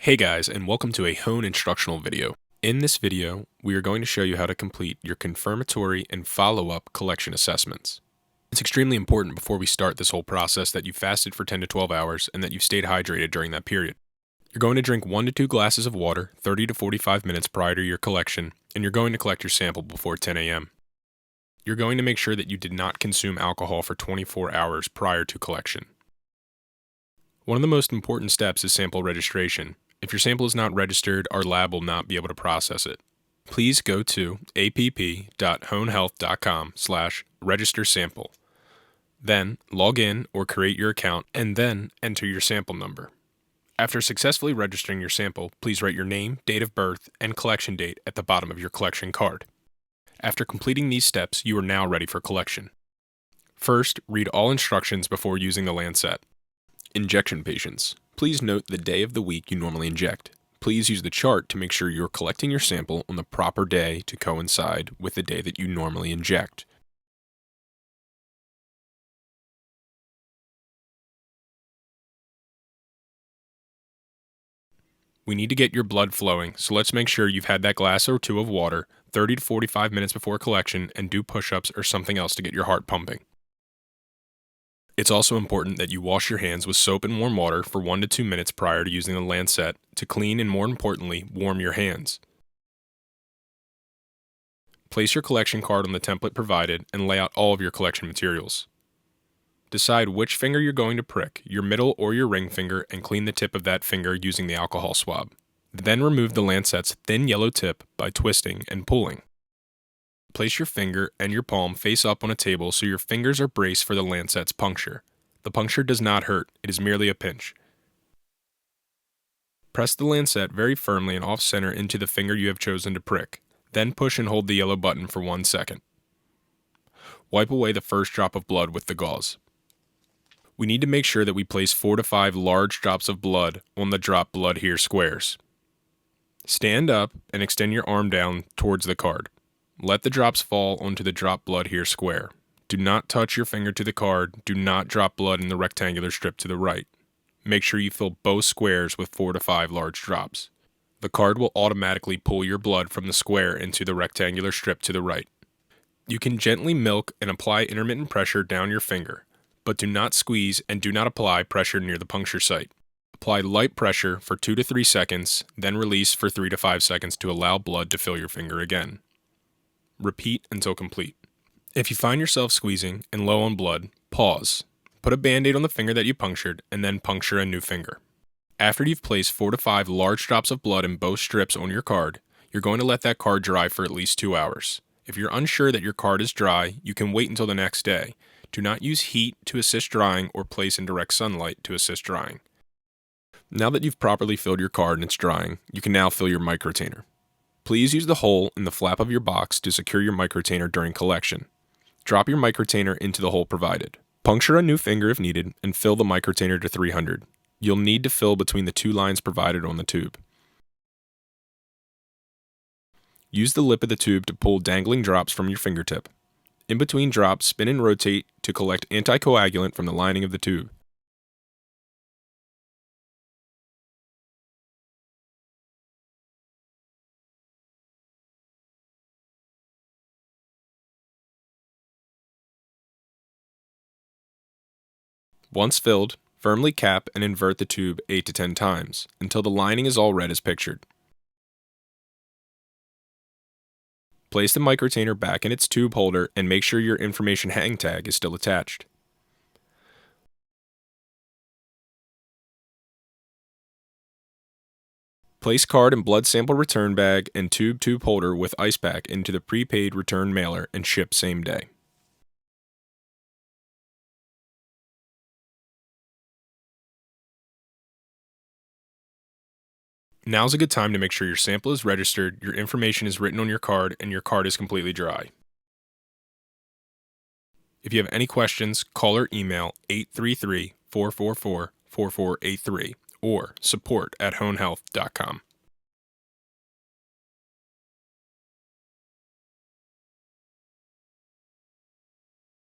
Hey guys, and welcome to a Hone instructional video. In this video, we are going to show you how to complete your confirmatory and follow-up collection assessments. It's extremely important before we start this whole process that you fasted for 10 to 12 hours and that you've stayed hydrated during that period. You're going to drink 1 to 2 glasses of water 30 to 45 minutes prior to your collection, and you're going to collect your sample before 10 a.m. You're going to make sure that you did not consume alcohol for 24 hours prior to collection. One of the most important steps is sample registration. If your sample is not registered, our lab will not be able to process it. Please go to app.honehealth.com/register-sample. Then log in or create your account and then enter your sample number. After successfully registering your sample, please write your name, date of birth, and collection date at the bottom of your collection card. After completing these steps, you are now ready for collection. First, read all instructions before using the lancet. Injection patients. Please note the day of the week you normally inject. Please use the chart to make sure you're collecting your sample on the proper day to coincide with the day that you normally inject. We need to get your blood flowing, so let's make sure you've had that glass or two of water 30 to 45 minutes before collection and do push-ups or something else to get your heart pumping. It's also important that you wash your hands with soap and warm water for 1 to 2 minutes prior to using the lancet to clean and, more importantly, warm your hands. Place your collection card on the template provided and lay out all of your collection materials. Decide which finger you're going to prick, your middle or your ring finger, and clean the tip of that finger using the alcohol swab. Then remove the lancet's thin yellow tip by twisting and pulling. Place your finger and your palm face up on a table so your fingers are braced for the lancet's puncture. The puncture does not hurt, it is merely a pinch. Press the lancet very firmly and off-center into the finger you have chosen to prick. Then push and hold the yellow button for 1 second. Wipe away the first drop of blood with the gauze. We need to make sure that we place 4 to 5 large drops of blood on the drop blood here squares. Stand up and extend your arm down towards the card. Let the drops fall onto the drop blood here square. Do not touch your finger to the card. Do not drop blood in the rectangular strip to the right. Make sure you fill both squares with 4 to 5 large drops. The card will automatically pull your blood from the square into the rectangular strip to the right. You can gently milk and apply intermittent pressure down your finger, but do not squeeze and do not apply pressure near the puncture site. Apply light pressure for 2 to 3 seconds, then release for 3 to 5 seconds to allow blood to fill your finger again. Repeat until complete. If you find yourself squeezing and low on blood, pause. Put a band-aid on the finger that you punctured and then puncture a new finger. After you've placed 4 to 5 large drops of blood in both strips on your card, you're going to let that card dry for at least 2 hours. If you're unsure that your card is dry, you can wait until the next day. Do not use heat to assist drying or place in direct sunlight to assist drying. Now that you've properly filled your card and it's drying, you can now fill your microtainer. Please use the hole in the flap of your box to secure your microtainer during collection. Drop your microtainer into the hole provided. Puncture a new finger if needed and fill the microtainer to 300. You'll need to fill between the 2 lines provided on the tube. Use the lip of the tube to pull dangling drops from your fingertip. In between drops, spin and rotate to collect anticoagulant from the lining of the tube. Once filled, firmly cap and invert the tube 8 to 10 times until the lining is all red as pictured. Place the microtainer back in its tube holder and make sure your information hang tag is still attached. Place card and blood sample return bag and tube holder with ice pack into the prepaid return mailer and ship same day. Now's a good time to make sure your sample is registered, your information is written on your card, and your card is completely dry. If you have any questions, call or email 833-444-4483 or support@honehealth.com.